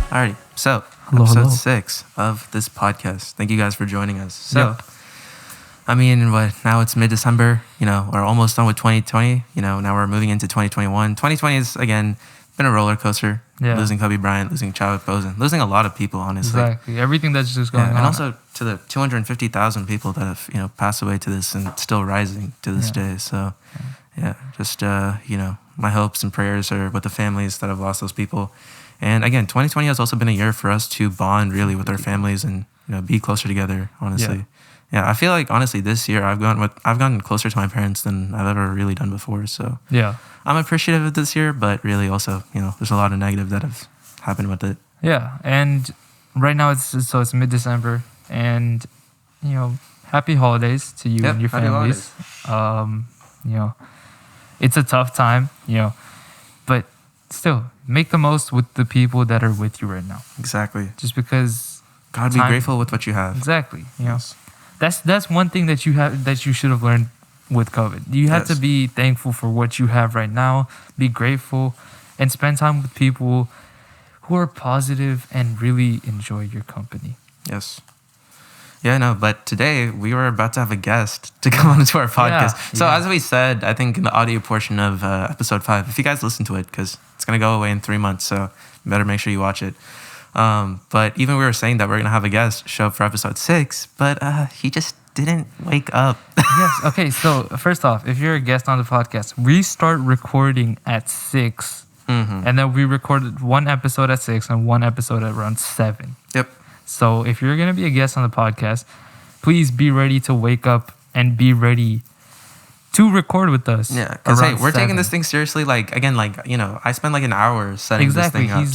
Alrighty, so Hello, episode hello. 6 of this podcast. Thank you guys for joining us. So, Yeah. I mean, now it's mid-December, we're almost done with 2020, now we're moving into 2021. 2020 is, again, been a roller coaster. Yeah. Losing Kobe Bryant, losing Chadwick Boseman, losing a lot of people, honestly. Exactly. Everything that's just going on. And also to the 250,000 people that have, passed away to this and still rising to this day. So, just, my hopes and prayers are with the families that have lost those people. And again, 2020 has also been a year for us to bond really with our families and be closer together. Honestly, I feel like honestly this year I've gotten closer to my parents than I've ever really done before. So I'm appreciative of this year, but really also there's a lot of negative that have happened with it. Yeah, and right now it's mid-December, and happy holidays to you and your families. It's a tough time, but still make the most with the people that are with you right now. Exactly. Just because God, be grateful with what you have. Exactly. That's one thing that you should have learned with COVID. You have to be thankful for what you have right now. Be grateful and spend time with people who are positive and really enjoy your company. Yes. Yeah, no, but today we were about to have a guest to come on to our podcast. As we said, I think in the audio portion of episode 5, if you guys listen to it, because it's going to go away in 3 months, so you better make sure you watch it. But even we were saying that we're going to have a guest show up for episode 6, but he just didn't wake up. Yes. Okay, so first off, if you're a guest on the podcast, we start recording at 6, and then we recorded one episode at 6 and one episode at around 7. Yep. So if you're going to be a guest on the podcast, please be ready to wake up and be ready to record with us. Yeah, because hey, we're taking this thing seriously. I spent like an hour setting this thing up.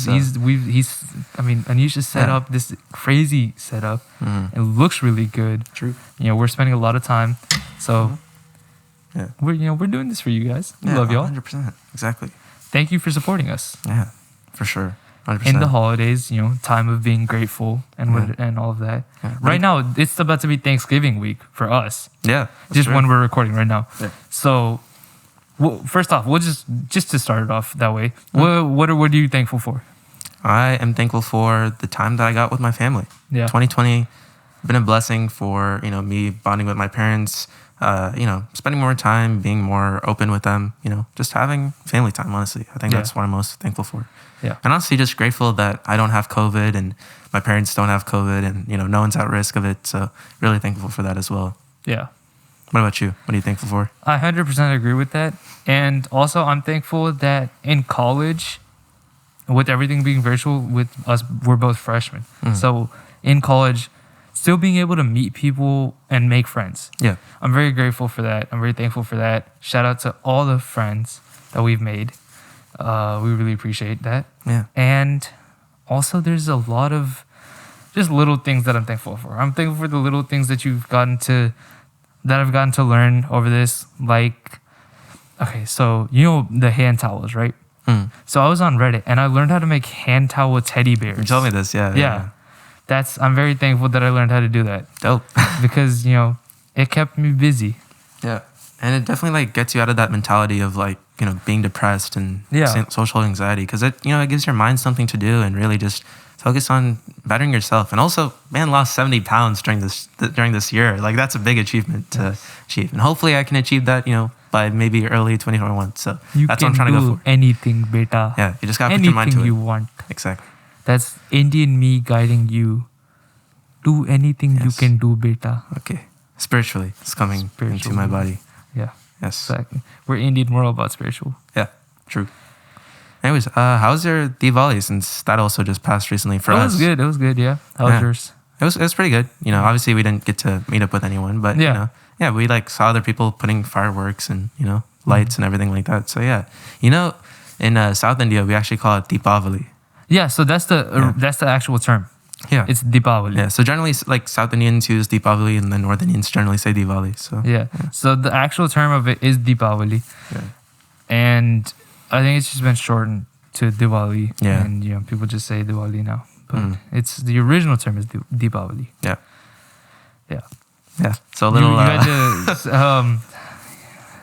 ANISH'S set up this crazy setup. It looks really good. True. We're spending a lot of time. So we're doing this for you guys. We love y'all. 100%. Exactly. Thank you for supporting us. Yeah, for sure. 100%. In the holidays, time of being grateful and all of that. Yeah. Right now, it's about to be Thanksgiving week for us. Yeah. Just when we're recording right now. Yeah. So, first off, we'll just to start it off that way. What are you thankful for? I am thankful for the time that I got with my family. Yeah. 2020 been a blessing for, me bonding with my parents, spending more time, being more open with them, just having family time, honestly. I think that's what I'm most thankful for. Yeah. And honestly, just grateful that I don't have COVID and my parents don't have COVID and, no one's at risk of it. So really thankful for that as well. Yeah. What about you? What are you thankful for? I 100% agree with that. And also, I'm thankful that in college, with everything being virtual, with us, we're both freshmen. So in college, still being able to meet people and make friends. Yeah. I'm very grateful for that. I'm very thankful for that. Shout out to all the friends that we've made. We really appreciate that. Yeah. And also, there's a lot of just little things that I'm thankful for. I'm thankful for the little things that I've gotten to learn over this. Like, okay, so the hand towels, right? So I was on Reddit and I learned how to make hand towel teddy bears. You told me this, yeah. I'm very thankful that I learned how to do that. Dope. Because, it kept me busy. Yeah. And it definitely gets you out of that mentality of being depressed and social anxiety, because it gives your mind something to do and really just focus on bettering yourself. And also, man, lost 70 pounds during this year. That's a big achievement to achieve. And hopefully I can achieve that, by maybe early 2021. So that's what I'm trying to go for. Anything, beta. Yeah, you just got to put your mind to it. Anything you want. Exactly. That's Indian me guiding you. Do anything you can do, beta. Okay. Spiritually, it's coming into my body. Yeah. Yes. Exactly. We're Indian, we're all about spiritual. Yeah, true. Anyways, how's your Diwali, since that also just passed recently for us? It was good, yeah. How was yours? It was pretty good. Obviously we didn't get to meet up with anyone, but we saw other people putting fireworks and, lights and everything like that. So yeah. In South India, we actually call it Deepavali. Yeah, so that's the actual term. Yeah. It's Deepavali. Yeah, so generally South Indians use Deepavali and then North Indians generally say Diwali. So yeah. So the actual term of it is Deepavali. Yeah. And I think it's just been shortened to Diwali. Yeah. And people just say Diwali now. But it's the original term is Deepavali. Yeah. Yeah. Yeah. So a little you had to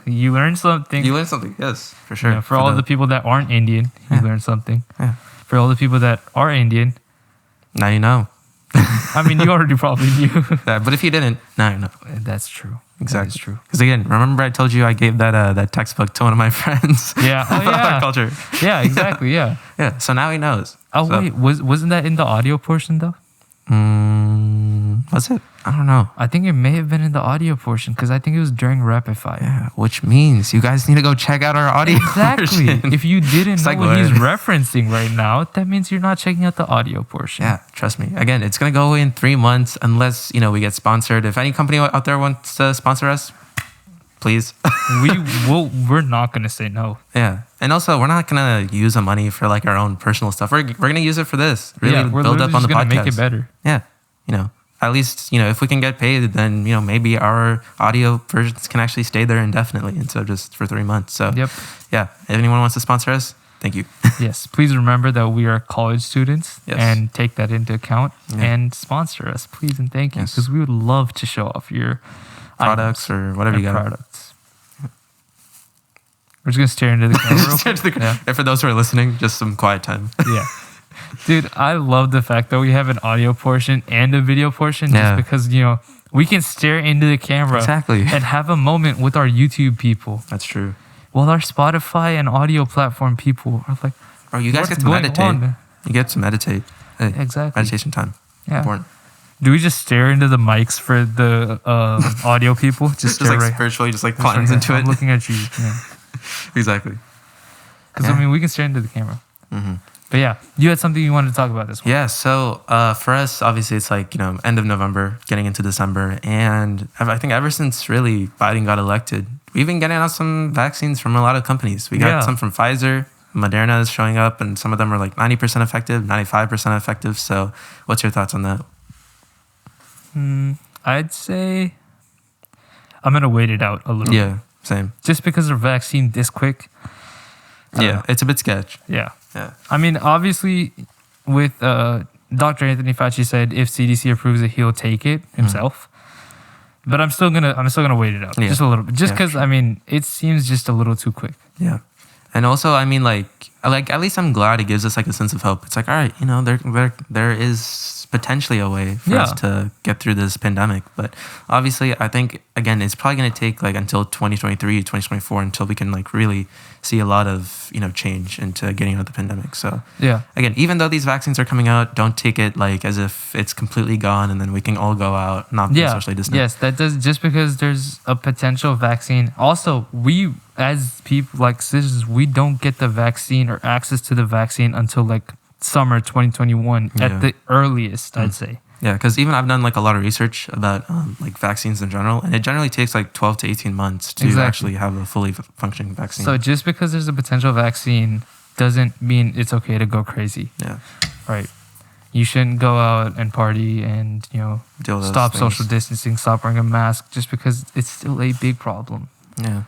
you learned something. You learned something, yes, for sure. For all the people that aren't Indian, you learned something. Yeah. For all the people that are Indian, Now you know. I mean, you already probably knew. Yeah, but if you didn't, now you know. That's true. Exactly. That is true. Because again, remember I told you I gave that textbook to one of my friends. Yeah. Oh, about yeah. our culture. Yeah, exactly. Yeah. Yeah. So now he knows. Oh, so, wait. Wasn't that in the audio portion, though? Was it? I don't know. I think it may have been in the audio portion because I think it was during Rapid Fire. Yeah, which means you guys need to go check out our audio Exactly. version. If you didn't know what Segue. he's referencing right now, that means you're not checking out the audio portion. Yeah, trust me. Again, it's gonna go away in 3 months unless we get sponsored. If any company out there wants to sponsor us, please. We're not gonna say no. Yeah, and also we're not gonna use the money for like our own personal stuff. We're gonna use it for this. Really Yeah, we're build up literally on the just gonna podcast. make it better. Yeah, at least if we can get paid, then maybe our audio versions can actually stay there indefinitely instead of just for 3 months. So Yep. yeah, if anyone wants to sponsor us, thank you. Yes. Please remember that we are college students Yes. and take that into account Yeah. and sponsor us, please and thank you, Yes. because we would love to show off your Products or whatever you got. products. We're just gonna stare into the camera. real quick. Yeah. And for those who are listening, just some quiet time. Yeah. Dude, I love the fact that we have an audio portion and a video portion Yeah. just because, we can stare into the camera Exactly. and have a moment with our YouTube people. That's true. While our Spotify and audio platform people are like, Bro, you guys what's get to going meditate. on? You get to meditate. Hey, Exactly. meditation time. Yeah. Important. Do we just stare into the mics for the audio people? Just Just stare like right. spiritually, just like just right climbs here. into I'm it. looking at you. Yeah. Exactly. Because Yeah. I mean, we can stare into the camera. Mm-hmm. But yeah, you had something you wanted to talk about this one. Yeah, so for us, obviously, it's like, end of November, getting into December. And I think ever since really Biden got elected, we've been getting out some vaccines from a lot of companies. We got Yeah. some from Pfizer, Moderna is showing up, and some of them are like 90% effective, 95% effective. So what's your thoughts on that? I'd say I'm going to wait it out a little bit. Yeah, same. Just because of vaccine this quick. I don't Yeah, know. it's a bit sketch. Yeah. Yeah. I mean, obviously, with Dr. Anthony Fauci said if CDC approves it, he'll take it himself. But I'm still gonna wait it out Yeah. just a little bit, just Yeah, because I mean it seems just a little too quick. Yeah. And also, I mean, like at least I'm glad it gives us like a sense of hope. It's like, all right, there is potentially a way for us Yeah. to get through this pandemic. But obviously, I think again, it's probably going to take like until 2023, 2024 until we can like really see a lot of change into getting out of the pandemic. So Yeah. again, even though these vaccines are coming out, don't take it like as if it's completely gone and then we can all go out, not be Yeah. socially distant. Yes, that does just because there's a potential vaccine. Also, we as people like citizens, we don't get the vaccine or access to the vaccine until like summer 2021 Yeah. at the earliest, I'd say. Yeah, because even I've done like a lot of research about like vaccines in general, and it generally takes like 12 to 18 months to Exactly. actually have a fully functioning vaccine. So just because there's a potential vaccine doesn't mean it's okay to go crazy, yeah, right? You shouldn't go out and party and deal with stop those social things. distancing, stop wearing a mask, just because it's still a big problem. Yeah,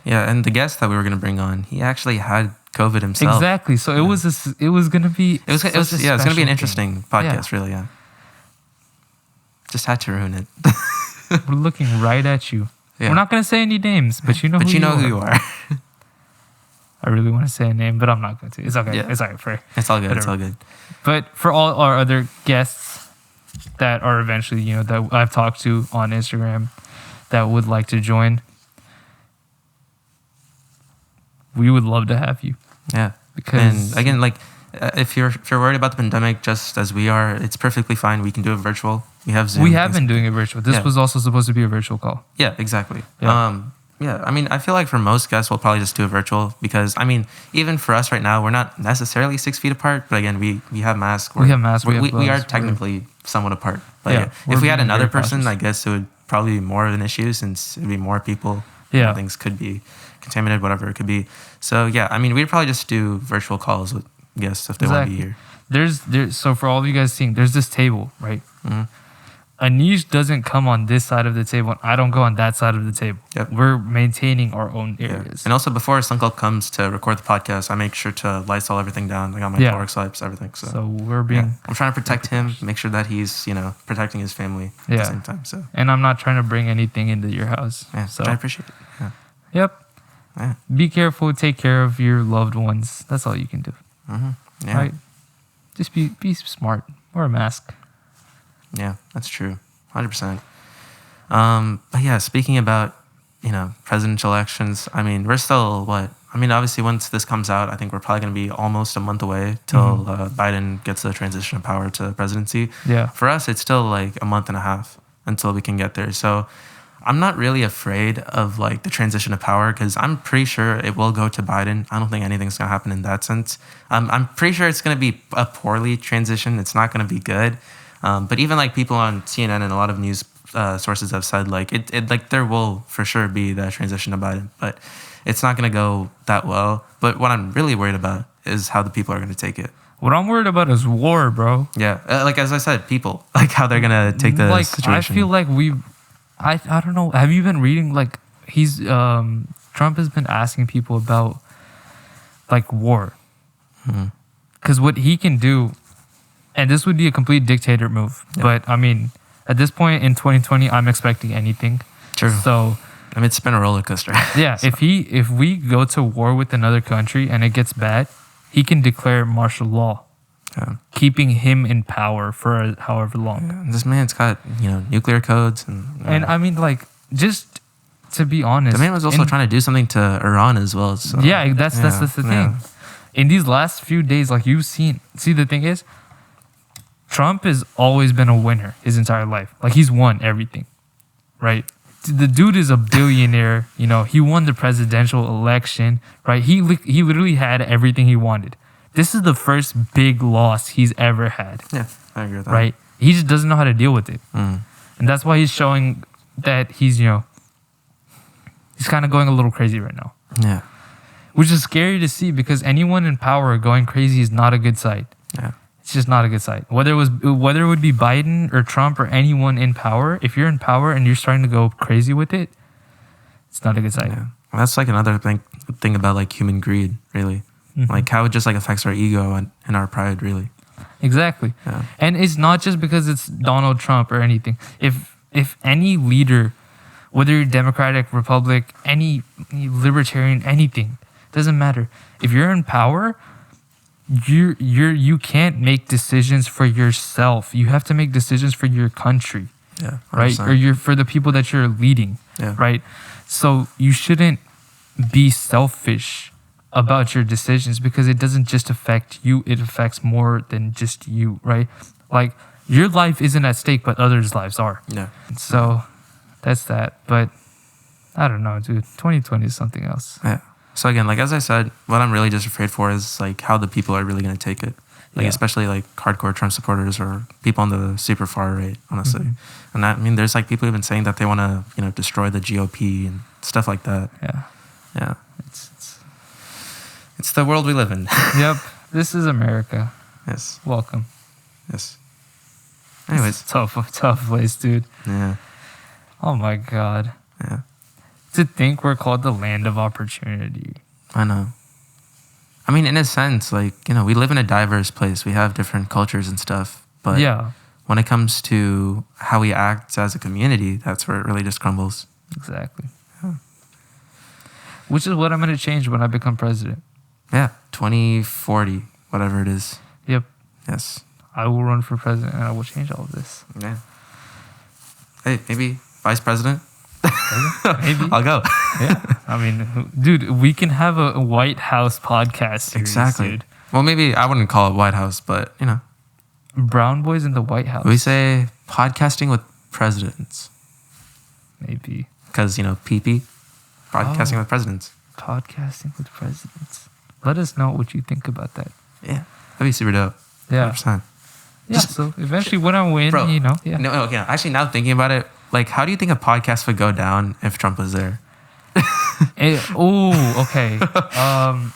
yeah, and the guest that we were gonna bring on, he actually had COVID himself. Exactly. So it was gonna be It was such a it's gonna be an special interesting thing. podcast, really. Yeah, just had to ruin it. We're looking right at you. Yeah. We're not gonna say any names, but you know. But who you know who you are. I really want to say a name, but I'm not going to. It's okay. Yeah. It's all right. For It's all good. It's Whatever. all good. But for all our other guests that are eventually, that I've talked to on Instagram that would like to join, we would love to have you. Yeah. Because And again, like if you're worried about the pandemic, just as we are, it's perfectly fine. We can do it virtual. We have Zoom. we have been doing it virtual. This Yeah. was also supposed to be a virtual call. Yeah, exactly. Yeah. Yeah, I mean, I feel like for most guests, we'll probably just do it virtual because, I mean, even for us right now, we're not necessarily 6 feet apart, but again, we have masks. We have masks, we have We are gloves, technically somewhat apart. But Yeah, yeah, we're if we had being another very person, cautious. I guess it would probably be more of an issue since it'd be more people. Yeah. Things could be contaminated, whatever it could be. So, yeah, I mean, we'd probably just do virtual calls with guests if they want to be here. There's so for all of you guys seeing, there's this table, right? Mhm. Anish doesn't come on this side of the table, and I don't go on that side of the table. Yep. We're maintaining our own Yeah. areas. And also, before SANKALP comes to record the podcast, I make sure to Lysol everything down. I got my Yeah. Clorox wipes, everything. So we're Yeah. being, I'm trying to protect him, make sure that he's, protecting his family at Yeah. the same time. So, and I'm not trying to bring anything into your house. yeah, So I appreciate it. Yeah. yep, Yeah. be careful, take care of your loved ones. That's all you can do, Mm-hmm. Yeah. right? Just be smart. Or a mask. Yeah, that's true. 100%. But yeah, speaking about, presidential elections, I mean, we're still obviously once this comes out, I think we're probably going to be almost a month away till Biden gets the transition of power to presidency. Yeah. For us, it's still like a month and a half until we can get there. So I'm not really afraid of like the transition of power because I'm pretty sure it will go to Biden. I don't think anything's going to happen in that sense. I'm pretty sure it's going to be a poorly transition. It's not going to be good. But even like people on CNN and a lot of news sources have said like it like there will for sure be that transition to Biden, but it's not going to go that well. But what I'm really worried about is how the people are going to take it. What I'm worried about is war, bro. Yeah, like as I said, people, like how they're going to take the situation. I feel like I don't know. Have you been reading like Trump has been asking people about like war. Because what he can do, and this would be a complete dictator move, but I mean, at this point in 2020, I'm expecting anything. True. So I mean, it's been a roller coaster. Yeah, so. if we go to war with another country and it gets bad, he can declare martial law, keeping him in power for however long. Yeah, this man's got nuclear codes and I mean, like, just to be honest, the man was also trying to do something to Iran as well. So. Yeah, that's the thing. In these last few days, like you've seen, the thing is, Trump has always been a winner his entire life. Like he's won everything, right? The dude is a billionaire. He won the presidential election, right? He literally had everything he wanted. This is the first big loss he's ever had. Yeah, I agree with that. Right? He just doesn't know how to deal with it. And that's why he's showing that he's kind of going a little crazy right now. Yeah. Which is scary to see because anyone in power going crazy is not a good sight. Yeah. It's just not a good sight. Whether it would be Biden or Trump or anyone in power, if you're in power and you're starting to go crazy with it, it's not a good sight. Yeah. Well, that's like another thing about like human greed, really. Like how it just like affects our ego and our pride, really. Exactly. Yeah. And it's not just because it's Donald Trump or anything. If any leader, whether you're Democratic, Republic, any libertarian, anything, doesn't matter. If you're in power, you can't make decisions for yourself. You have to make decisions for your country. Yeah. 100%. Right? Or for the people that you're leading. Yeah. Right? So you shouldn't be selfish about your decisions because it doesn't just affect you, it affects more than just you, right? Like your life isn't at stake, but others' lives are. Yeah. So that's that. But I don't know, dude. 2020 is something else. Yeah. So again, like as I said, what I'm really just afraid for is like how the people are really going to take it. Like especially like hardcore Trump supporters or people on the super far right, honestly. And that, I mean, there's like people who've been saying that they want to, destroy the GOP and stuff like that. Yeah. Yeah. It's the world we live in. Yep. This is America. Yes. Welcome. Yes. Anyways. Tough place, dude. Yeah. Oh my God. Yeah. To think we're called the land of opportunity. I know. I mean, in a sense, like, we live in a diverse place. We have different cultures and stuff. But when it comes to how we act as a community, that's where it really just crumbles. Exactly. Yeah. Which is what I'm going to change when I become president. Yeah. 2040, whatever it is. Yep. Yes. I will run for president and I will change all of this. Yeah. Hey, maybe vice president? Maybe. I'll go. Yeah. I mean, dude, we can have a White House podcast series, exactly. Dude. Well, maybe I wouldn't call it White House, but, Brown boys in the White House. We say podcasting with presidents. Maybe. Because, PP. Podcasting with presidents. Podcasting with presidents. Let us know what you think about that. Yeah. That'd be super dope. Yeah. 100%. Yeah, so eventually when I win, bro, yeah. No, okay. Actually, now thinking about it, like, how do you think a podcast would go down if Trump was there? Okay.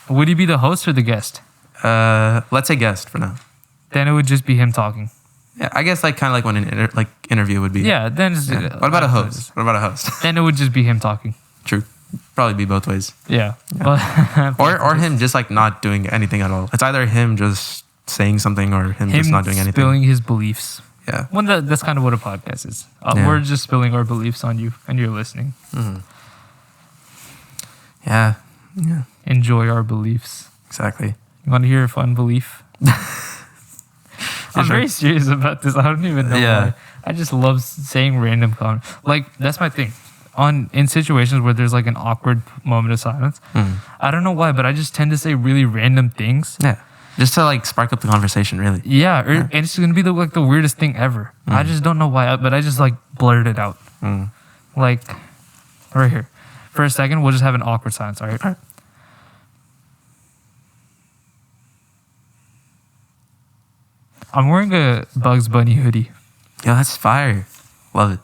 Would he be the host or the guest? Let's say guest for now. Then it would just be him talking. Yeah, I guess like kind of like when an interview would be. Yeah, then it's... Yeah. What about a host? Then it would just be him talking. True. Probably be both ways. Yeah. or him just like not doing anything at all. It's either him just saying something or him just not doing anything. Spilling his beliefs. Yeah. Well, that's kind of what a podcast is. We're just spilling our beliefs on you and you're listening. Mm-hmm. Yeah. Yeah. Enjoy our beliefs. Exactly. You want to hear a fun belief? I'm very serious about this. I don't even know why. I just love saying random comments. Like, that's my thing. In situations where there's like an awkward moment of silence, I don't know why, but I just tend to say really random things. Yeah. Just to like spark up the conversation, really. Yeah, and it's gonna be the weirdest thing ever. I just don't know why, but I just like blurt it out. Like, right here. For a second, we'll just have an awkward silence. All right. I'm wearing a Bugs Bunny hoodie. Yo, that's fire. Love it.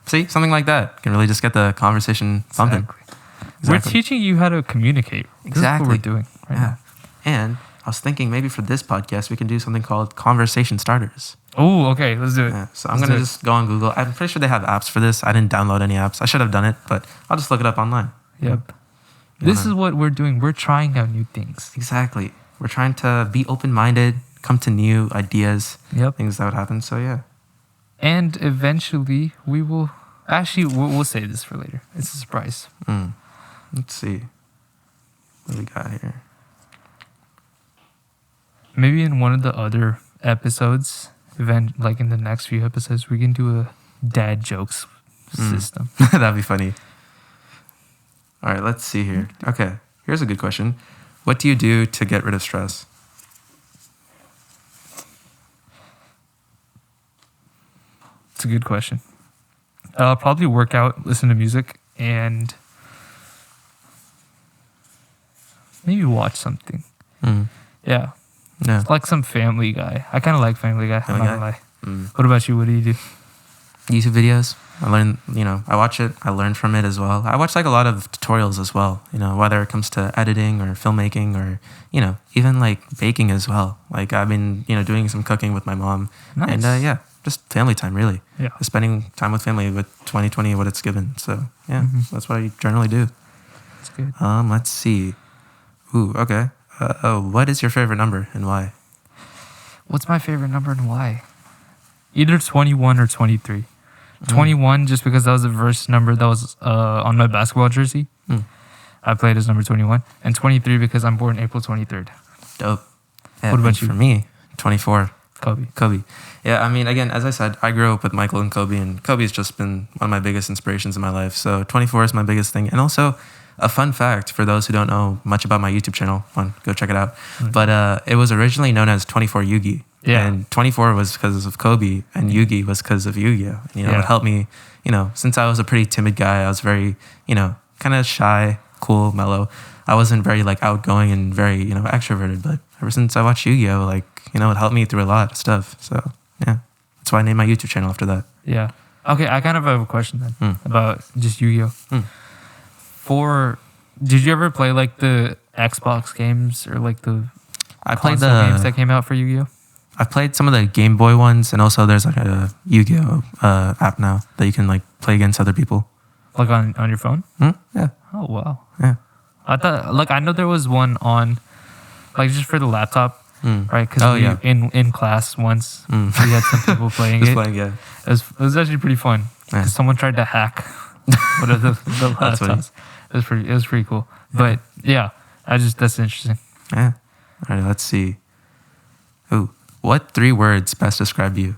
See, something like that can really just get the conversation bumping. Exactly. We're teaching you how to communicate. Exactly. This is what we're doing right now. And I was thinking maybe for this podcast we can do something called conversation starters. Oh, okay. Let's do it. Yeah, so I'm going to just go on Google. I'm pretty sure they have apps for this. I didn't download any apps. I should have done it, but I'll just look it up online. Yep. This is what we're doing. We're trying out new things. Exactly. We're trying to be open-minded, come to new ideas, things that would happen. So, yeah. And eventually we will... Actually, we'll save this for later. It's a surprise. Let's see. What do we got here? Maybe in one of the other episodes, like in the next few episodes, we can do a dad jokes system. That'd be funny. All right, let's see here. Okay, here's a good question. What do you do to get rid of stress? It's a good question. I'll probably work out, listen to music, and maybe watch something. Yeah. Like some Family Guy. I kind of like Family Guy. I'm not gonna lie. What about you? What do you do? YouTube videos. I learn, I watch it. I learn from it as well. I watch like a lot of tutorials as well, whether it comes to editing or filmmaking or, even like baking as well. Like I've been, doing some cooking with my mom. Nice. And just family time really. Yeah. Spending time with family with 2020, what it's given. So yeah, that's what I generally do. That's good. Let's see. Ooh, okay. What is your favorite number and why? What's my favorite number and why? Either 21 or 23. 21 just because that was the first number that was on my basketball jersey. I played as number 21. And 23 because I'm born April 23rd. Dope. Yeah, what about you? For me, 24. Kobe. Yeah, I mean, again, as I said, I grew up with Michael and Kobe, and Kobe's just been one of my biggest inspirations in my life. So 24 is my biggest thing. And also, a fun fact for those who don't know much about my YouTube channel, go check it out. But it was originally known as 24 Yugi. Yeah. And 24 was because of Kobe, and Yugi was because of Yu-Gi-Oh. It helped me, since I was a pretty timid guy, I was very, kind of shy, cool, mellow. I wasn't very like outgoing and very, extroverted. But ever since I watched Yu-Gi-Oh, it helped me through a lot of stuff. So yeah, that's why I named my YouTube channel after that. Yeah. Okay, I kind of have a question then about just Yu-Gi-Oh. Did you ever play like the Xbox games or like the console games that came out for Yu-Gi-Oh? I've played some of the Game Boy ones, and also there's like a Yu-Gi-Oh app now that you can like play against other people. Like on your phone? Yeah. Oh wow. Yeah. I thought I know there was one on like just for the laptop, right? Because in class once we had some people playing it. Yeah. It was actually pretty fun because someone tried to hack one of the laptops. It was pretty cool. But yeah, that's interesting. Yeah. All right, let's see. Ooh, what 3 words best describe you?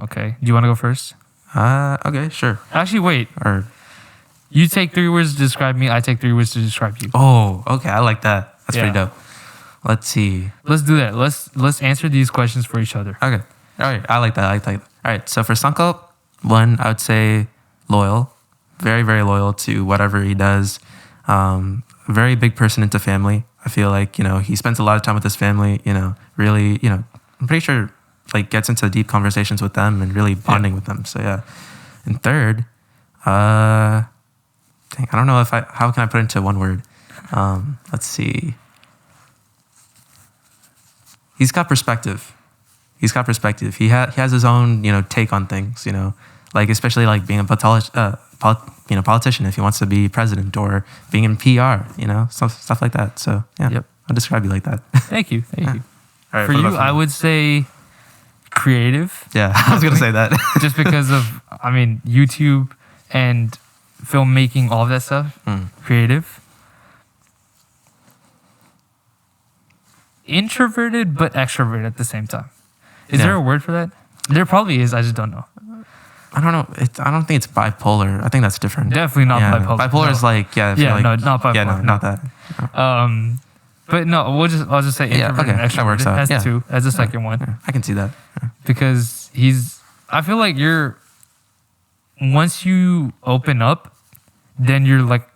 Okay. Do you want to go first? Okay, sure. Actually, wait. Or you take 3 words to describe me. I take 3 words to describe you. Oh, okay. I like that. That's pretty dope. Let's see. Let's do that. Let's answer these questions for each other. Okay. All right. I like that. All right. So for Sankalp, 1, I would say loyal. Very, very loyal to whatever he does. Very big person into family. I feel like, he spends a lot of time with his family, really, I'm pretty sure like gets into deep conversations with them and really bonding with them. So yeah. And 3rd, I don't know how can I put it into one word? Let's see. He's got perspective. He has his own, take on things, like especially like being a politician if he wants to be president or being in PR, stuff like that. So yeah, I'll describe you like that. Thank you. All right, for you, I would say creative. Yeah, I was going to say that. Just because of, YouTube and filmmaking, all of that stuff. Creative. Introverted, but extroverted at the same time. Is there a word for that? There probably is. I just don't know. I don't know. I don't think it's bipolar. I think that's different. Definitely not bipolar. Bipolar is like not bipolar. Yeah, no, not that. No. But no, I'll just say introvert and extrovert. That works out. As two, as the second one. Yeah, I can see that. Yeah. Because I feel like once you open up, then you're like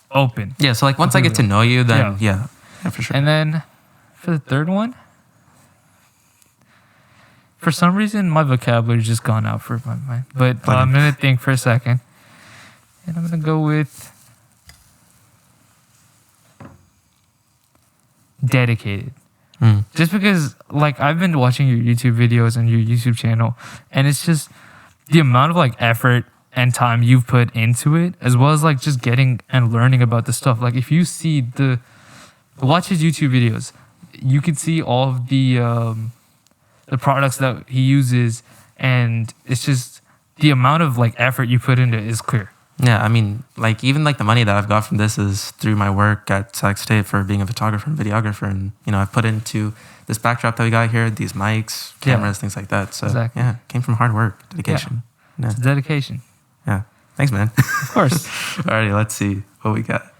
open. Yeah, so like once I get to know you, then yeah, for sure. And then for the third one, for some reason, my vocabulary's just gone out for my mind. But I'm going to think for a second. And I'm going to go with dedicated. Just because, like, I've been watching your YouTube videos and your YouTube channel, and it's just the amount of, like, effort and time you've put into it, as well as, like, just getting and learning about the stuff. Like, if you see watch his YouTube videos, you can see all of the products that he uses, and it's just the amount of like effort you put into it is clear. Yeah, I mean, like even like the money that I've got from this is through my work at Sac State for being a photographer and videographer, and I've put into this backdrop that we got here, these mics, cameras, things like that. So exactly. Yeah, it came from hard work, dedication. Yeah. It's dedication. Yeah, thanks, man. Of course. Alrighty, let's see what we got.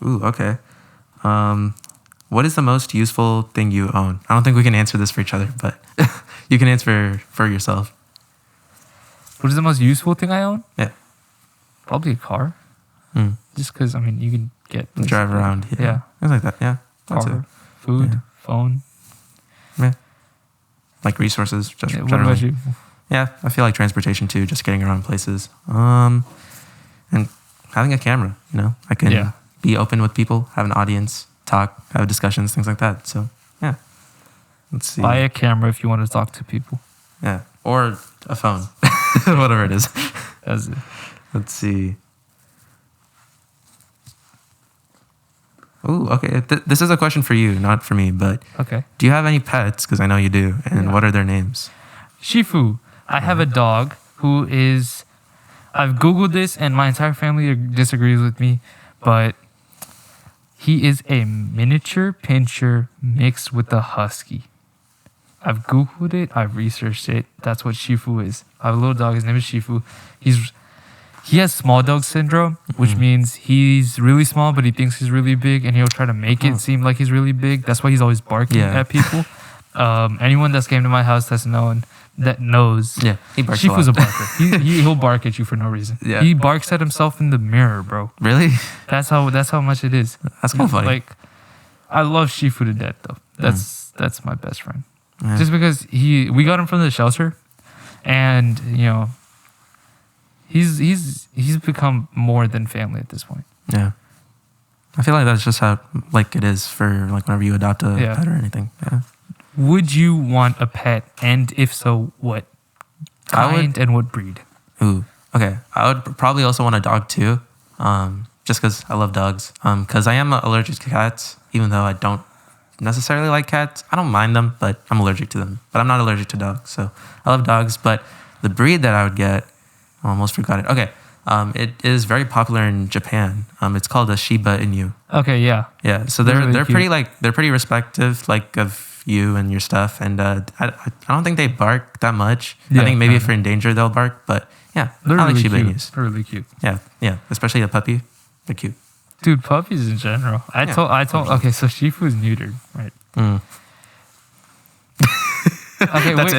Okay. What is the most useful thing you own? I don't think we can answer this for each other, but you can answer for yourself. What is the most useful thing I own? Yeah. Probably a car. Just because, I mean, you can drive around. Yeah. Things like that. Yeah. That's car, food, phone. Yeah. Like resources. Just what about you? Yeah. I feel like transportation too, just getting around places. And having a camera, I can be open with people, have an audience, talk, have discussions, things like that. So, yeah. Let's see. Buy a camera if you want to talk to people. Yeah. Or a phone. Whatever it is. That's it. Let's see. Ooh, okay. This is a question for you, not for me, but okay. Do you have any pets? Because I know you do. And what are their names? Shifu. I have a dog who is... I've Googled this and my entire family disagrees with me, but he is a miniature pinscher mixed with a husky. I've Googled it. I've researched it. That's what Shifu is. I have a little dog. His name is Shifu. He has small dog syndrome, which means he's really small, but he thinks he's really big, and he'll try to make it seem like he's really big. That's why he's always barking at people. Anyone that's came to my house knows. Yeah, he barks Shifu's a lot. Barker. He'll bark at you for no reason. Yeah. He barks at himself in the mirror, bro. Really? That's how much it is. That's kind of funny. Like, I love Shifu to death, though. That's my best friend. Yeah. Just because we got him from the shelter, and he's become more than family at this point. Yeah, I feel like that's just how it is for like whenever you adopt a pet or anything. Yeah. Would you want a pet, and if so, what kind and what breed? Ooh, okay. I would probably also want a dog too, just because I love dogs. Because I am allergic to cats, even though I don't necessarily like cats. I don't mind them, but I'm allergic to them. But I'm not allergic to dogs, so I love dogs. But the breed that I would get, I almost forgot it. Okay, it is very popular in Japan. It's called a Shiba Inu. Okay, yeah, yeah. So they're pretty respective of you and your stuff, and I don't think they bark that much. I think maybe if you're in danger they'll bark, but yeah, they're I like really Shiba cute. Inus. They're really cute. Yeah, especially a puppy. They're cute. Dude, puppies in general. I told. Okay, so Shifu is neutered, right? Okay, That's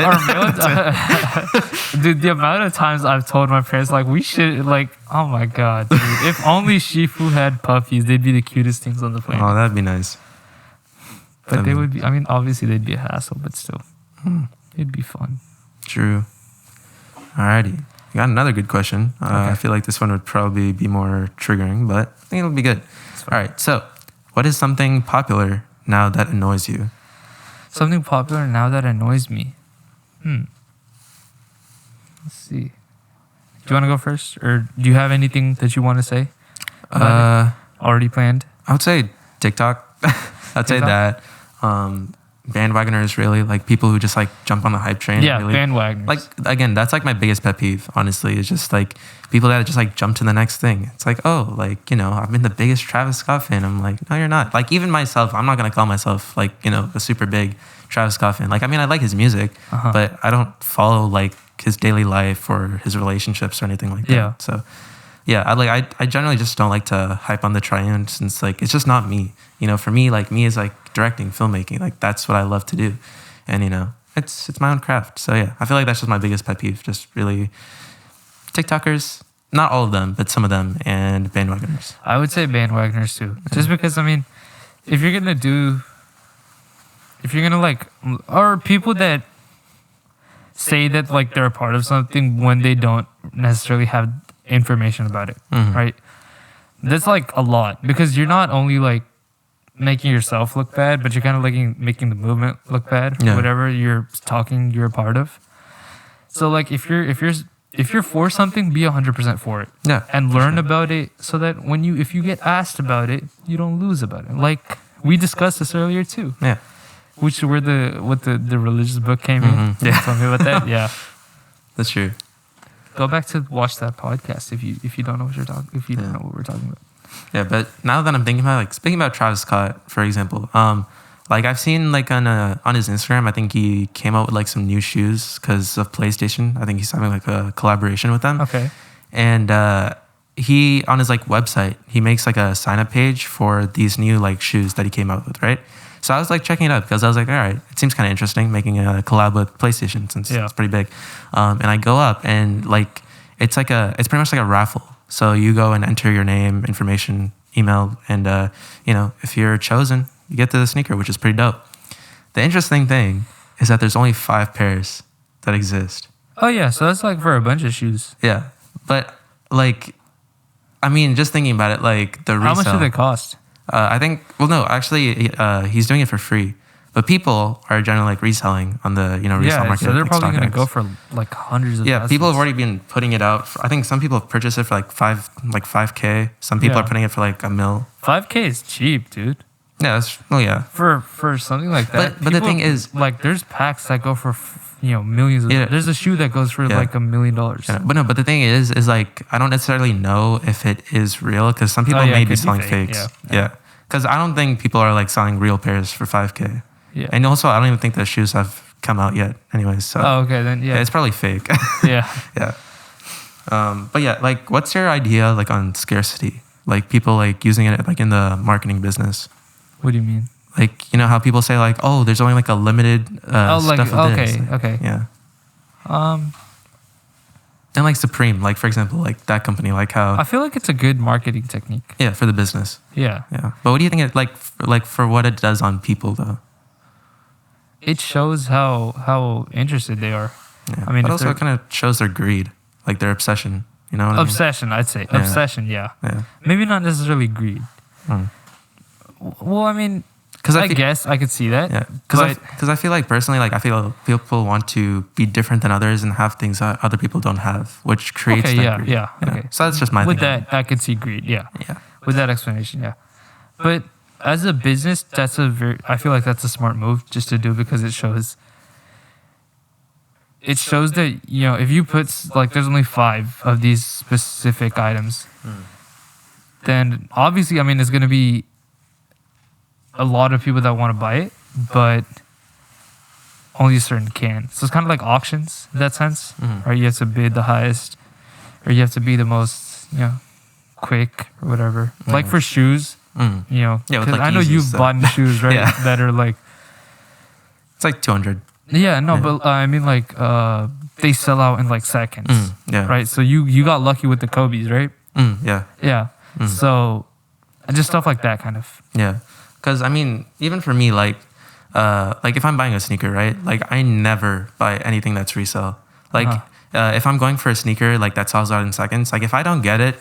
it? Dude, the amount of times I've told my parents, like, we should, oh my god, dude. If only Shifu had puppies, they'd be the cutest things on the planet. Oh, that'd be nice. But they would be, obviously they'd be a hassle, but still, it'd be fun. True. Alrighty. You got another good question. I feel like this one would probably be more triggering, but I think it'll be good. All right. So, what is something popular now that annoys you? Something popular now that annoys me. Let's see. Do you want to go first, or do you have anything that you want to say? Already planned. I would say TikTok. I'd say that. bandwagoners, really, like people who just like jump on the hype train. Yeah, really. bandwagoners. Like, again, that's like my biggest pet peeve, honestly. It's just like people that just like jump to the next thing. It's like, oh, like, you know, I've been the biggest Travis Scott fan. I'm like, no, you're not. Like, even myself, I'm not going to call myself like, you know, a super big Travis Scott fan. Like, I mean, I like his music, but I don't follow like his daily life or his relationships or anything like that. Yeah. So, yeah, I generally just don't like to hype on the triune, since like it's just not me. You know, for me, like me is like directing, filmmaking. Like that's what I love to do, and you know, it's my own craft. So yeah, I feel like that's just my biggest pet peeve. Just really TikTokers, not all of them, but some of them, and bandwagoners. I would say bandwagoners too, just because I mean, if you're gonna like, or people that say that like they're a part of something when they don't necessarily have information about it, right? That's like a lot, because you're not only like making yourself look bad, but you're kind of like making the movement look bad, whatever you're a part of. So like if you're for something, be 100% for it, and learn about it, so that if you get asked about it, you don't lose about it. Like we discussed this earlier too, which where the religious book came in. Tell me about that. Yeah, that's true. Go back to watch that podcast if you don't know what don't know what we're talking about. Yeah, but now that I'm thinking about, like, speaking about Travis Scott, for example, like I've seen like on his Instagram, I think he came out with like some new shoes because of PlayStation. I think he's having like a collaboration with them. Okay. And he, on his like website, he makes like a sign up page for these new like shoes that he came out with, right? So I was like checking it out because I was like, all right, it seems kind of interesting making a collab with PlayStation, since it's pretty big. And I go up and like it's pretty much like a raffle. So you go and enter your name, information, email, and you know, if you're chosen, you get the sneaker, which is pretty dope. The interesting thing is that there's only 5 pairs that exist. Oh yeah, so that's like for a bunch of shoes. Yeah, but like, I mean, just thinking about it, like the resale. How much do they cost? I think, well, no, actually, he's doing it for free. But people are generally like reselling on the resale market. So they're like probably going to StockX. go for like hundreds of thousands. People have already been putting it out. I think some people have purchased it for like 5K. Some people are putting it for like $1 million. 5K is cheap, dude. Yeah, For something like that. But the thing is, like, there's packs that go for millions. There's a shoe that goes for like $1 million. Yeah, but the thing is like I don't necessarily know if it is real, because some people may be selling fakes. Yeah. Because I don't think people are like selling real pairs for 5K. Yeah. And also, I don't even think the shoes have come out yet. Anyways, so. Oh, okay, then it's probably fake. Yeah. Yeah. But yeah, like, what's your idea like on scarcity? Like people like using it like in the marketing business. What do you mean? Like, you know how people say like, oh, there's only like a limited stuff of this. Okay. Yeah. And like Supreme, like for example, like that company, like how I feel like it's a good marketing technique. Yeah, for the business. Yeah. Yeah. But what do you think it like for what it does on people though? It shows how interested they are. Yeah. I mean, but also it kind of shows their greed, like their obsession. You know what obsession, I mean? I'd say. Yeah. Obsession, yeah. Maybe not necessarily greed. Well, I mean, I guess I could see that. Yeah. Because I feel like personally, like I feel people want to be different than others and have things that other people don't have, which creates that greed. Yeah. Okay. So that's just my With that, I could see greed. Yeah. Yeah. With that explanation, yeah. But as a business, I feel like that's a smart move just to do, because it shows that, if you put like there's only 5 of these specific items, then obviously, I mean, there's going to be a lot of people that want to buy it, but only a certain can. So it's kind of like auctions in that sense, right? You have to bid the highest, or you have to be the most, quick or whatever. Like for shoes, because like I know you've bought shoes, right? That are like, it's like 200. Yeah, no, but I mean, like, they sell out in like seconds, right? So you got lucky with the Kobe's, right? Yeah. So just stuff like that, kind of. Yeah, because I mean, even for me, like if I'm buying a sneaker, right? Like I never buy anything that's resale. Like if I'm going for a sneaker like that sells out in seconds, like if I don't get it,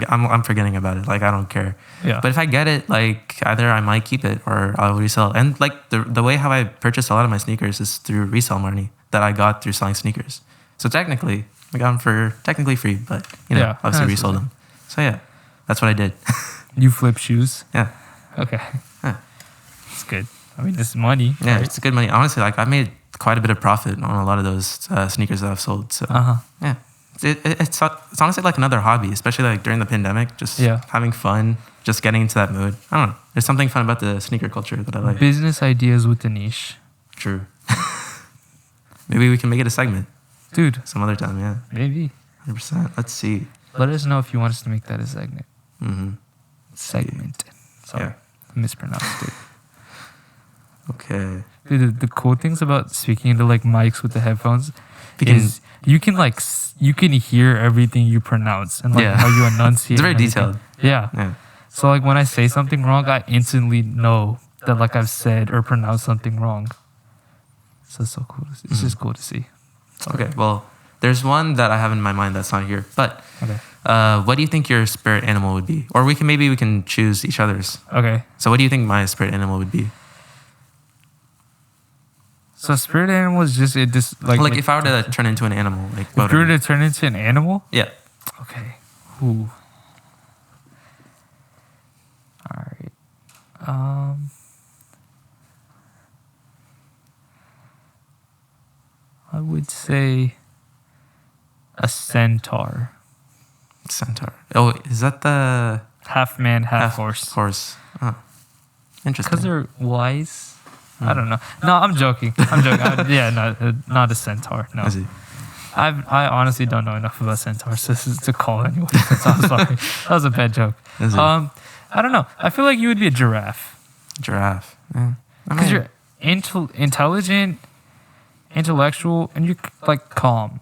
I'm forgetting about it. Like I don't care. Yeah. But if I get it, like either I might keep it or I'll resell. And like the way how I purchase a lot of my sneakers is through resale money that I got through selling sneakers. So technically, I got them for technically free, but obviously resold them. So yeah, that's what I did. You flip shoes? Yeah. Okay. Yeah. It's good. I mean, it's money. Yeah, right? it's good money. Honestly, like I made quite a bit of profit on a lot of those sneakers that I've sold. So yeah, it's honestly like another hobby, especially like during the pandemic. Just having fun, just getting into that mood. I don't know. There's something fun about the sneaker culture that I like. Business ideas with Anish. True. Maybe we can make it a segment, dude. Some other time. Yeah. Maybe. 100%. Let's see. Let us know if you want us to make that a segment. Mm-hmm. Segment. Sorry, I mispronounced it. Okay. Dude, the cool things about speaking into like mics with the headphones is you can hear everything you pronounce and like how you enunciate. It's very detailed. Yeah. So like when I say something wrong, I instantly know that like I've said or pronounced something wrong. So it's so cool. It's just cool to see. Okay. Well, there's one that I have in my mind that's not here. But what do you think your spirit animal would be? Or we can choose each other's. Okay. So what do you think my spirit animal would be? So spirit animal is just like if I were to turn into an animal, like if you were to turn into an animal? Yeah. Okay. Ooh. All right. I would say a centaur. Centaur. Oh, is that the half man, half horse? Horse. Oh, interesting. Because they're wise. I don't know. No, I'm joking. Not a centaur. No. I honestly don't know enough about centaurs to call anyone. So I'm sorry. That was a bad joke. I don't know. I feel like you would be a giraffe. Giraffe. Yeah. Because you're intelligent, intellectual, and you're like calm.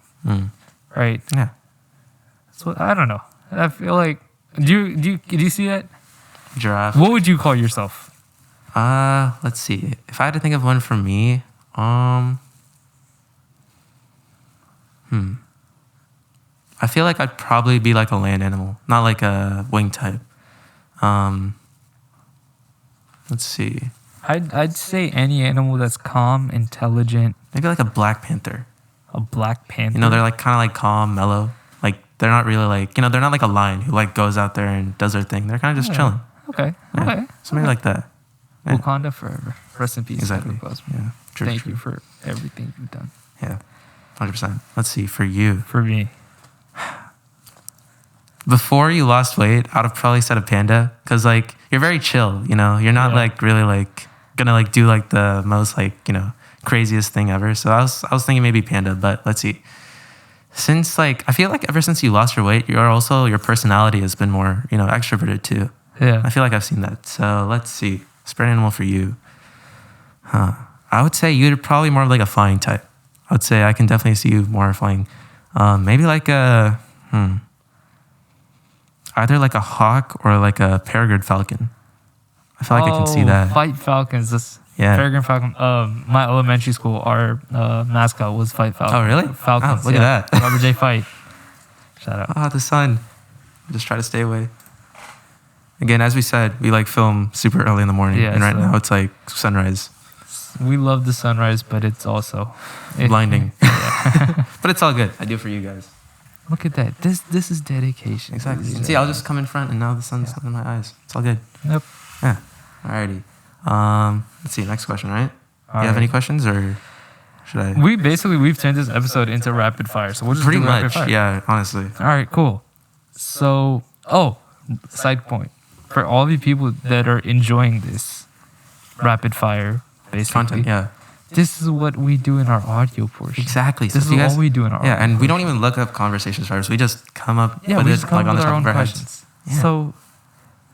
Right? Yeah. So I don't know. I feel like do you see that? Giraffe. What would you call yourself? Let's see. If I had to think of one for me, I feel like I'd probably be like a land animal, not like a wing type. Let's see. I'd say any animal that's calm, intelligent. Maybe like a black panther. A black panther. You know, they're like kind of like calm, mellow. Like they're not really like, you know, they're not like a lion who like goes out there and does their thing. They're kind of just chilling. Okay. Yeah. Okay. Something like that. Yeah. Wakanda forever. Rest in peace. Exactly. Yeah. Thank you for everything you've done. Yeah. 100%. Let's see. For you. For me. Before you lost weight, I'd have probably said a panda. Because, like, you're very chill, you know? You're not, like, really, like, gonna, like, do, like, the most, like, you know, craziest thing ever. So I was thinking maybe panda, but let's see. Since, like, I feel like ever since you lost your weight, your personality has been more, you know, extroverted, too. Yeah. I feel like I've seen that. So let's see. Spirit animal for you. I would say you're probably more like a flying type. I would say I can definitely see you more flying. Maybe like a, either like a hawk or like a peregrine falcon. I feel like I can see that. Fight falcons. Peregrine falcon. My elementary school, our mascot was Fight Falcon. Oh, really? Falcons. Oh, look at that. Robert J. Fight. Shout out. Ah, the sun. Just try to stay away. Again, as we said, we like film super early in the morning. Yeah, and right now it's like sunrise. We love the sunrise, but it's also blinding. But it's all good. I do it for you guys. Look at that. This is dedication. Exactly. See, I'll just come in front and now the sun's in my eyes. It's all good. Yep. Yeah. Alrighty. Let's see. Next question, right? Do you have any questions or should I? We've turned this episode into rapid fire. So we'll just pretty do much. Rapid fire. Yeah, honestly. All right, cool. So, side point. For all the people that are enjoying this rapid fire, basically. Content, yeah. This is what we do in our audio portion. Exactly. This is all we do in our audio and portion. we don't even look up conversations first. We just come up with it like on the top of our heads. Yeah. So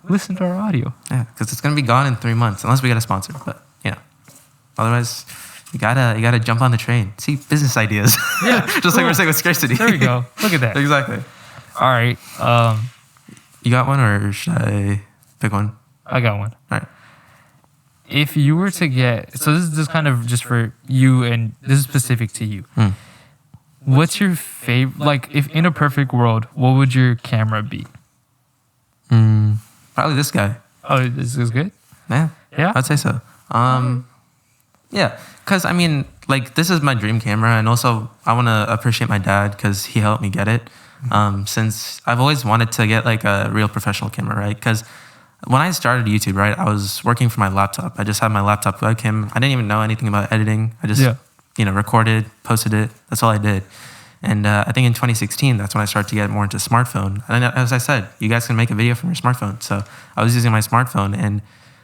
listen to our audio. Yeah, because it's gonna be gone in 3 months unless we get a sponsor. But you know, otherwise you gotta jump on the train. See, business ideas. Yeah, just like we're saying with scarcity. There we go. Look at that. Exactly. All right. You got one or should I pick one? I got one. All right. If you were to get, so this is kind of just for you, and this is specific to you. What's your favorite? Like, if in a perfect world, what would your camera be? Probably this guy. Oh, this is good. Yeah. Yeah. I'd say so. Yeah, because I mean, like, this is my dream camera, and also I want to appreciate my dad because he helped me get it. Since I've always wanted to get like a real professional camera, right? Because when I started YouTube, right, I was working from my laptop. I just had my laptop webcam. I didn't even know anything about editing. I just, recorded, posted it. That's all I did. And I think in 2016, that's when I started to get more into smartphone. And as I said, you guys can make a video from your smartphone. So I was using my smartphone, and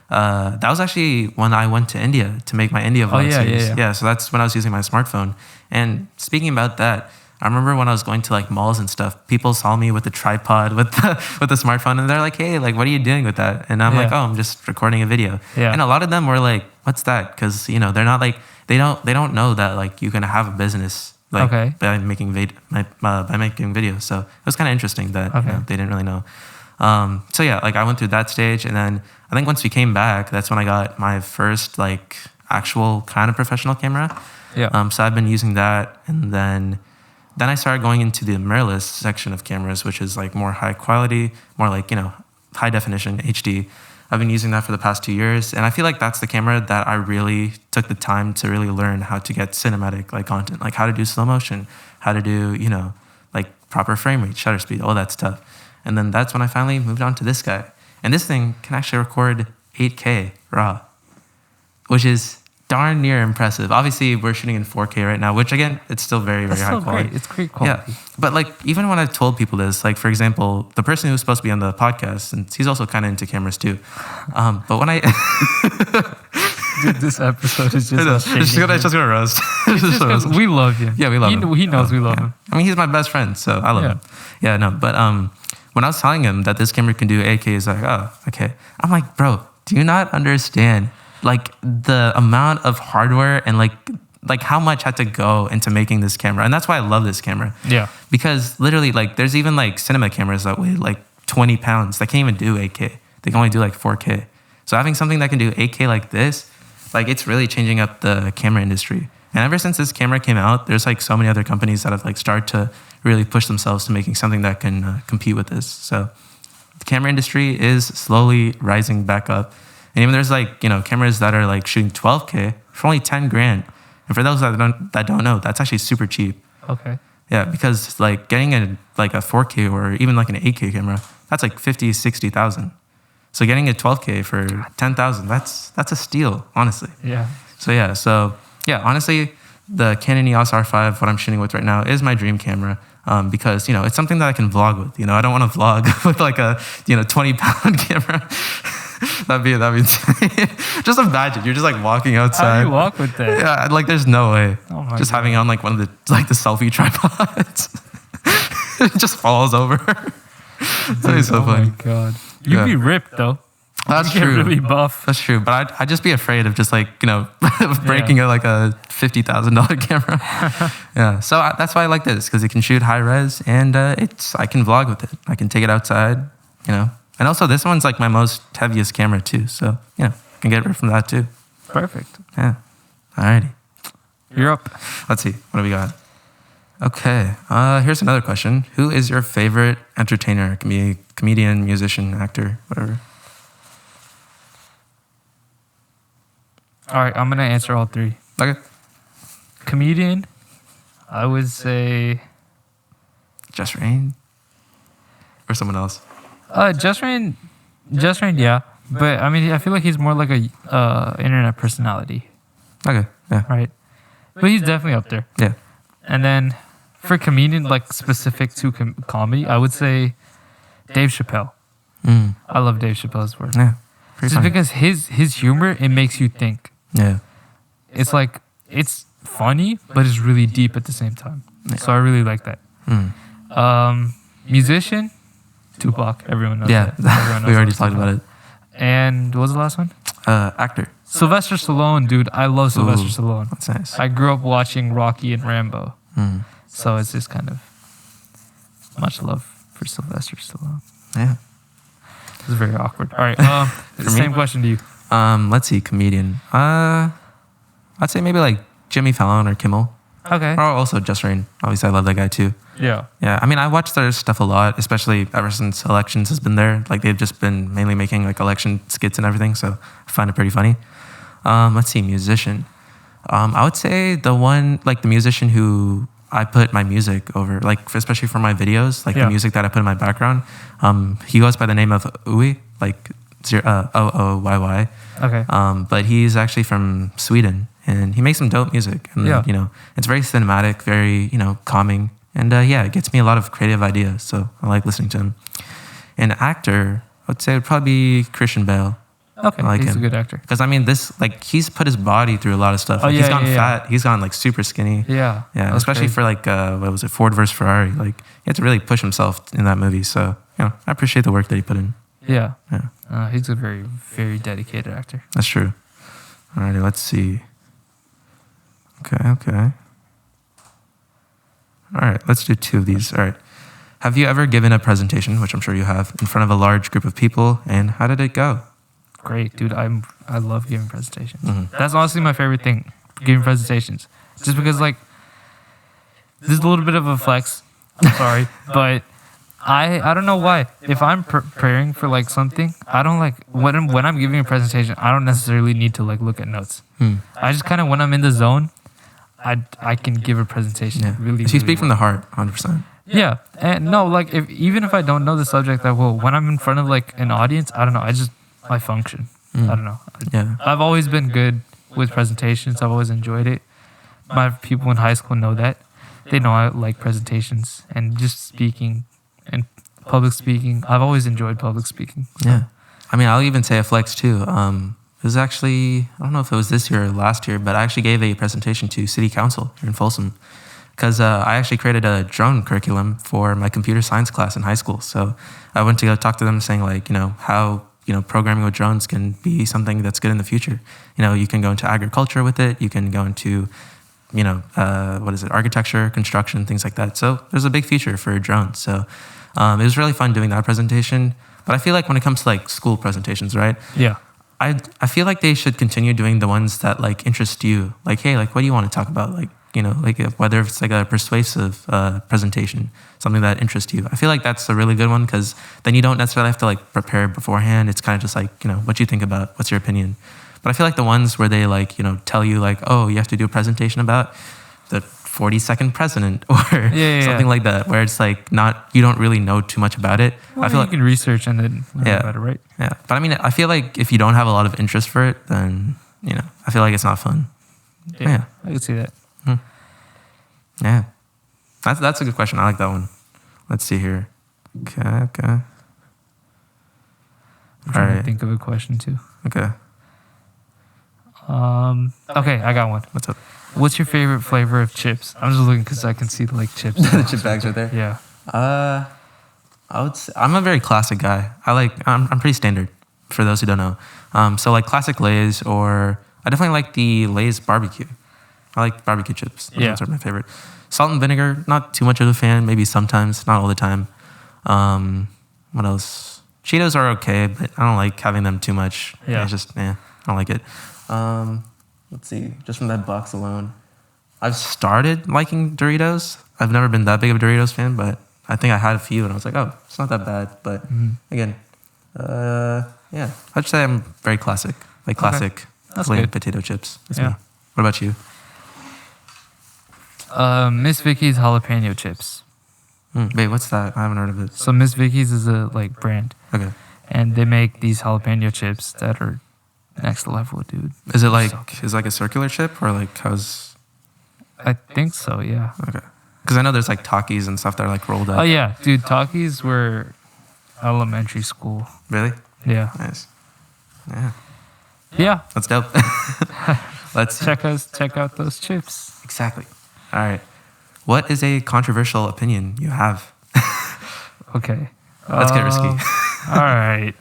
that was actually when I went to India to make my India vlog series. Yeah, so that's when I was using my smartphone. And speaking about that, I remember when I was going to like malls and stuff, people saw me with the tripod, with the smartphone, and they're like, "Hey, like, what are you doing with that?" And I'm like, "Oh, I'm just recording a video." And a lot of them were like, "What's that?" Because they're not like they don't know that like you can have a business like by making videos. So it was kind of interesting that they didn't really know. So yeah, like I went through that stage, and then I think once we came back, that's when I got my first like actual kind of professional camera. So I've been using that, and then I started going into the mirrorless section of cameras, which is like more high quality, more like, high definition HD. I've been using that for the past 2 years. And I feel like that's the camera that I really took the time to really learn how to get cinematic like content, like how to do slow motion, how to do, like proper frame rate, shutter speed, all that stuff. And then that's when I finally moved on to this guy. And this thing can actually record 8K RAW, which is darn near impressive. Obviously, we're shooting in 4K right now, which again, it's still very, very high quality. Great. It's great quality. Yeah, but like even when I've told people this, like for example, the person who's supposed to be on the podcast, and he's also kind of into cameras too. But when I dude, this episode is just it's just gonna roast. We love him. Yeah, we love him. He knows we love him. I mean, he's my best friend, so I love him. Yeah, no, but when I was telling him that this camera can do 8K, he's like, "Oh, okay." I'm like, "Bro, do you not understand like the amount of hardware and like how much had to go into making this camera?" And that's why I love this camera. Yeah. Because literally, like, there's even like cinema cameras that weigh like 20 pounds that can't even do 8K. They can only do like 4K. So having something that can do 8K like this, like it's really changing up the camera industry. And ever since this camera came out, there's like so many other companies that have like started to really push themselves to making something that can compete with this. So the camera industry is slowly rising back up. And even there's like, cameras that are like shooting 12K for only 10 grand. And for those that don't know, that's actually super cheap. Okay. Yeah, because like getting a 4K or even like an 8K camera, that's like 50, 60,000. So getting a 12K for 10,000, that's a steal, honestly. Yeah. So honestly, the Canon EOS R5, what I'm shooting with right now, is my dream camera. Because it's something that I can vlog with. I don't want to vlog with like a 20-pound camera. That'd be just imagine you're just like walking outside. How do you walk with that? Yeah, like there's no way. Oh my just God. having it on like one of the selfie tripods. It just falls over. That's so funny. Oh my God. You'd be ripped though. That's you true. Get really buff. That's true. But I'd just be afraid of just like, breaking like a $50,000 camera. Yeah. So that's why I like this, because it can shoot high res, and I can vlog with it. I can take it outside, And also this one's like my most heaviest camera too. So, can get rid from that too. Perfect. Yeah. Alrighty. You're up. Let's see. What do we got? Okay. Here's another question. Who is your favorite entertainer? It can be comedian, musician, actor, whatever. All right, I'm gonna answer all three. Okay. Comedian, I would say Just Rain? Or someone else? Just Rain, yeah. But I mean, I feel like he's more like a internet personality, Okay. Yeah. right? But he's definitely up there. Yeah. And then for comedian, like specific to comedy, I would say Dave Chappelle. I love Dave Chappelle's work. Yeah. Just because his humor, it makes you think. Yeah. It's like, it's funny, but it's really deep at the same time. Yeah. So I really like that. Musician, Tupac. Everyone knows that. Everyone knows we already talked about it. And what was the last one? Actor. Sylvester Stallone, dude. I love Sylvester Stallone. That's nice. I grew up watching Rocky and Rambo. So it's just kind of much love for Sylvester Stallone. Yeah. It was very awkward. All right. Same question to you. Let's see, comedian. I'd say maybe like Jimmy Fallon or Kimmel. Okay. Or also Just Rain. Obviously, I love that guy too. Yeah. Yeah. I mean, I watch their stuff a lot, especially ever since Elections has been there. Like they've just been mainly making like election skits and everything. So I find it pretty funny. Let's see, musician. I would say the musician who I put my music over, like especially for my videos, like the music that I put in my background. He goes by the name of Uwe, like OOYY. Okay. But he's actually from Sweden, and he makes some dope music. And Yeah. it's very cinematic, very calming, and it gets me a lot of creative ideas. So I like listening to him. An actor, I would say, would probably be Christian Bale. Okay, I like he's him. a good actor. Because he's put his body through a lot of stuff. Oh, Like, he's gone yeah. fat. He's gone super skinny. Yeah. Yeah, especially for what was it, Ford versus Ferrari? Like, he had to really push himself in that movie. So I appreciate the work that he put in. Yeah. Yeah, He's a very, very dedicated actor. that's true. Alrighty, let's see. Okay. All right, let's do 2 of these. All right. Have you ever given a presentation, which I'm sure you have, in front of a large group of people, and how did it go? Great, dude. I love giving presentations. Mhm. That's honestly my favorite thing, giving presentations. Just because this is a little bit of a flex. I'm sorry, but I don't know why. If I'm preparing for something, I don't when I'm giving a presentation, I don't necessarily need to look at notes. I just kind of, when I'm in the zone, I can give a presentation. Yeah. Really. So you speak from the heart, 100%. Yeah, and no, even if I don't know the subject that well, when I'm in front of an audience, I don't know. I function. I don't know. Yeah. I've always been good with presentations. I've always enjoyed it. My people in high school know that. They know I like presentations and just speaking and public speaking. I've always enjoyed public speaking. Yeah. I mean, I'll even say a flex too. It was actually, I don't know if it was this year or last year, but I actually gave a presentation to City Council here in Folsom because I actually created a drone curriculum for my computer science class in high school. So I went to go talk to them saying how programming with drones can be something that's good in the future. You can go into agriculture with it. You can go into, architecture, construction, things like that. So there's a big future for drones. So it was really fun doing that presentation. But I feel like when it comes to school presentations, right? Yeah. I feel like they should continue doing the ones that interest you. Hey, what do you want to talk about? Whether it's a persuasive presentation, something that interests you. I feel like that's a really good one because then you don't necessarily have to prepare beforehand. It's kind of just what you think about, what's your opinion. But I feel like the ones where they tell you oh, you have to do a presentation about the 42nd president or something like that, where it's you don't really know too much about it. Well, I feel you can research and then learn about it, right? Yeah, but I mean, I feel like if you don't have a lot of interest for it, then I feel like it's not fun. Yeah. I can see that. Yeah, that's a good question. I like that one. Let's see here. Okay. I'm trying to think of a question too. Okay. Okay, I got one. What's up? What's your favorite flavor of chips? I'm just looking because I can see chips. The chip bags right there. Yeah. I would say I'm a very classic guy. I'm pretty standard for those who don't know. So classic Lay's, or I definitely like the Lay's barbecue. I like barbecue chips. Those are my favorite. Salt and vinegar, not too much of a fan. Maybe sometimes, not all the time. What else? Cheetos are okay, but I don't like having them too much. Yeah. It's just, I don't like it. Let's see. Just from that box alone, I've started liking Doritos. I've never been that big of a Doritos fan, but I think I had a few and I was like, oh, it's not that bad. But again, I'd say I'm very classic. Classic plain potato chips. That's me. What about you? Miss Vicky's jalapeno chips. Wait, what's that? I haven't heard of it. So Miss Vicky's is a brand. Okay. And they make these jalapeno chips that are next level, dude. Is it is it a circular chip or how's? I think so, yeah. Okay. Because I know there's Takis and stuff that are rolled up. Oh yeah, dude, Takis were elementary school. Really? Yeah. Nice. Yeah. Yeah. That's dope. Let's check out those chips. Exactly. All right. What is a controversial opinion you have? Okay. Let's get risky. All right.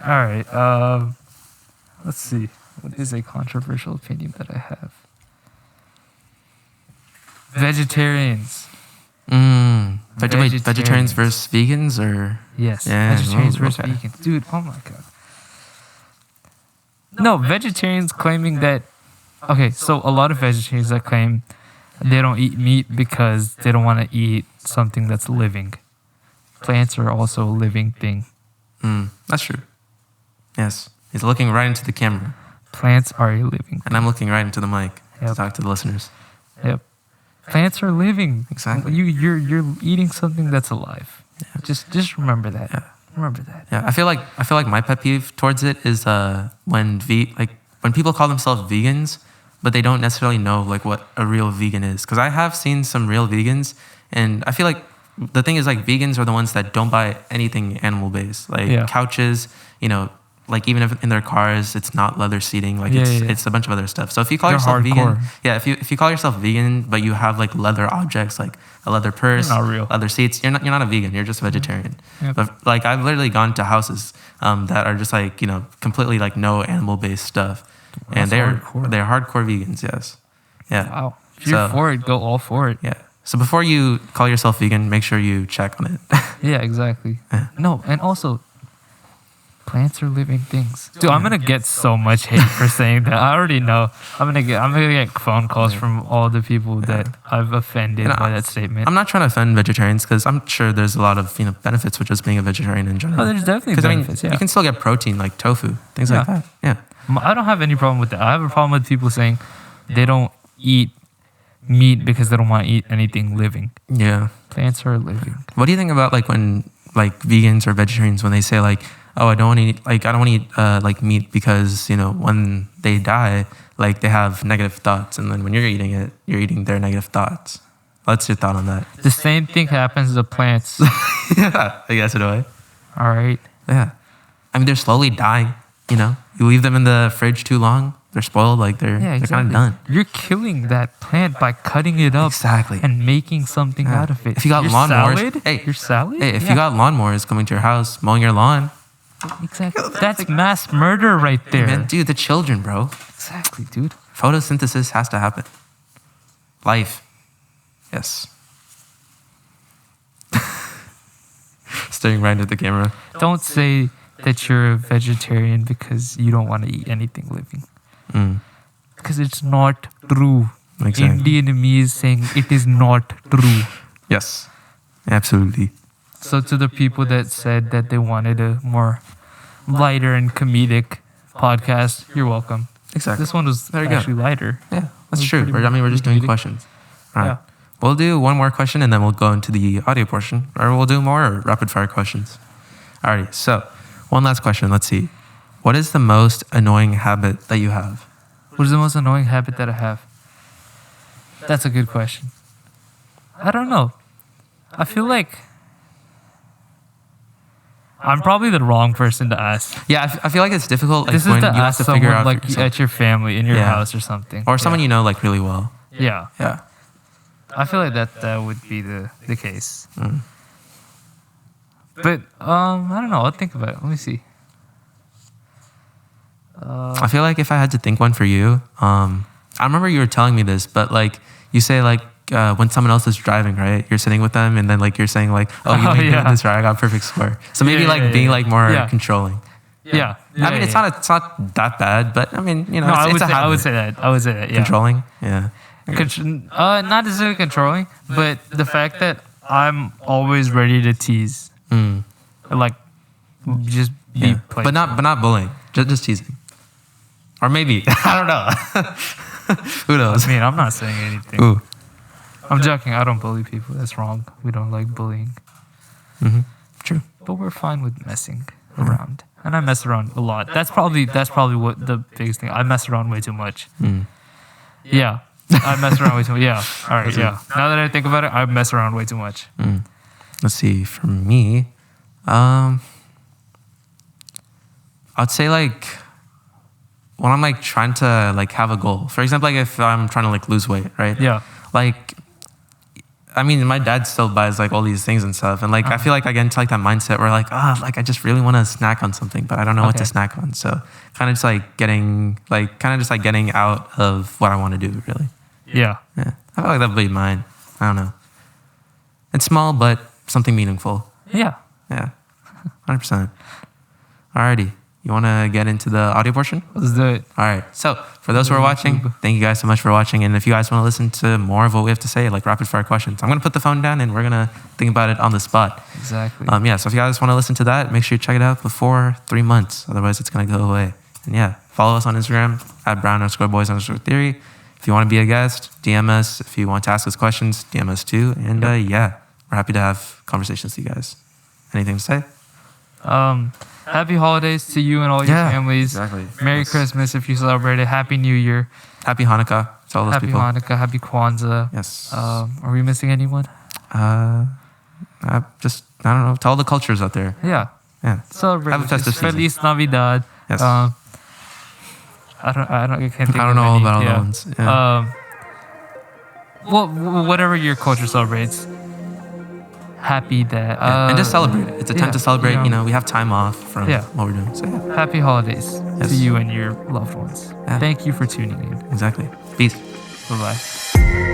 Let's see. What is a controversial opinion that I have? Vegetarians. Wait, vegetarians versus vegans, or? Yes. Yeah, vegetarians versus vegans. Dude, oh my God. No, vegetarians claiming that. Okay, so a lot of vegetarians that claim they don't eat meat because they don't want to eat something that's living. Plants are also a living thing. That's true. Yes. He's looking right into the camera. Plants are a living thing. And I'm looking right into the mic to talk to the listeners. Yep. Plants are living. Exactly. You're eating something that's alive. Yeah. Just remember that. Yeah. remember that. Yeah, I feel like my pet peeve towards it is when people call themselves vegans, but they don't necessarily know like what a real vegan is. Because I have seen some real vegans, and I feel like the thing is like vegans are the ones that don't buy anything animal based, like couches, like even if in their cars it's not leather seating, like it's a bunch of other stuff. So if you call yourself vegan, if you call yourself vegan but you have like leather objects like a leather purse, leather seats, you're not a vegan, you're just a vegetarian. But like I've literally gone to houses that are just like completely like no animal based stuff, and they're hardcore vegans. Yes. Yeah. Wow. If you're for it, go all for it. Yeah. So before you call yourself vegan, make sure you check on it. Yeah, exactly. No, and also, plants are living things. Dude, I'm gonna get so much hate for saying that. I already know. I'm gonna get phone calls from all the people that I've offended by that statement. I'm not trying to offend vegetarians because I'm sure there's a lot of benefits with just being a vegetarian in general. Oh, there's definitely benefits. You can still get protein like tofu, things like that. Yeah. I don't have any problem with that. I have a problem with people saying they don't eat meat because they don't want to eat anything living. Yeah. Plants are living. What do you think about like when like vegans or vegetarians when they say like, oh, I don't want to eat like meat because when they die like they have negative thoughts, and then when you're eating it you're eating their negative thoughts. What's your thought on that? The same thing happens to plants. Yeah, I guess in a way. All right. Yeah. I mean they're slowly dying. You leave them in the fridge too long, they're spoiled, like they're kind of done. You're killing that plant by cutting it up and making something out of it. If you got lawnmowers, your salad? Hey, if you got lawnmowers coming to your house, mowing your lawn. Exactly. That's mass murder right there. Man, dude, the children, bro. Exactly, dude. Photosynthesis has to happen. Life. Yes. Staring right into the camera. Don't say that you're a vegetarian because you don't want to eat anything living. Because it's not true. Exactly. Indian me is saying it is not true. Yes, absolutely. So to the people that said that they wanted a more lighter and comedic podcast, you're welcome. Exactly. This one was actually lighter. Yeah, that's true. We're just doing questions. All right. Yeah. We'll do one more question and then we'll go into the audio portion, or we'll do more rapid fire questions. Alrighty, so one last question. Let's see. What is the most annoying habit that you have? What is the most annoying habit that I have? That's a good question. I don't know. I feel like I'm probably the wrong person to ask. Yeah, I feel like it's difficult. Like, this when is to you ask have to figure someone out like at your family, in your house or something. Or someone you know like really well. Yeah. Yeah. I feel like that would be the case. But I don't know. I'll think about it. Let me see. I feel like if I had to think one for you, I remember you were telling me this, but like you say like when someone else is driving, right? You're sitting with them and then like you're saying like, oh, you made this right, I got a perfect score. So maybe being like more controlling. Yeah. I mean, it's not that bad, but I mean, it's a habit. I would say that. Yeah. Controlling? Yeah. Not necessarily controlling, but the fact that I'm always ready to tease. Like, just be playful. But not bullying. Just teasing. Or maybe. I don't know. Who knows? I mean, I'm not saying anything. Ooh. I'm joking. I don't bully people. That's wrong. We don't like bullying. True. But we're fine with messing around. And I mess around a lot. That's probably what the biggest thing. I mess around way too much. Yeah. I mess around way too much. Yeah. All right. Yeah. Now that I think about it, I mess around way too much. Let's see. For me, I'd say like when I'm like trying to like have a goal. For example, like if I'm trying to like lose weight, right? Yeah. Like, I mean, my dad still buys like all these things and stuff, and like I feel like I get into like that mindset where like like I just really want to snack on something, but I don't know what to snack on. So kind of just like getting out of what I want to do, really. Yeah. Yeah. I feel like that would be mine. I don't know. It's small, but something meaningful. Yeah. Yeah. 100%. Alrighty. You want to get into the audio portion? Let's do it. All right. So for those who are watching, thank you guys so much for watching. And if you guys want to listen to more of what we have to say, like rapid fire questions, I'm going to put the phone down and we're going to think about it on the spot. Exactly. Yeah. So if you guys want to listen to that, make sure you check it out before 3 months. Otherwise, it's going to go away. And yeah, follow us on Instagram at brown_boys_theory. If you want to be a guest, DM us. If you want to ask us questions, DM us too. And yeah, we're happy to have conversations with you guys. Anything to say? Happy holidays to you and all your families. Exactly. Merry Christmas if you celebrate it. Happy New Year. Happy Hanukkah to all those Happy people. Hanukkah. Happy Kwanzaa. Yes. Are we missing anyone? I don't know, to all the cultures out there. Yeah. Yeah. Celebrate. Have a festive season. Feliz Navidad. Yes. I can't think I of don't know all any. about all the ones. Yeah. Well, whatever your culture celebrates. Happy that. And just celebrate it. It's a time to celebrate. We have time off from Yeah. what we're doing. So yeah. Happy holidays Yes. to you and your loved ones. Yeah. Thank you for tuning in. Exactly. Peace. Bye-bye.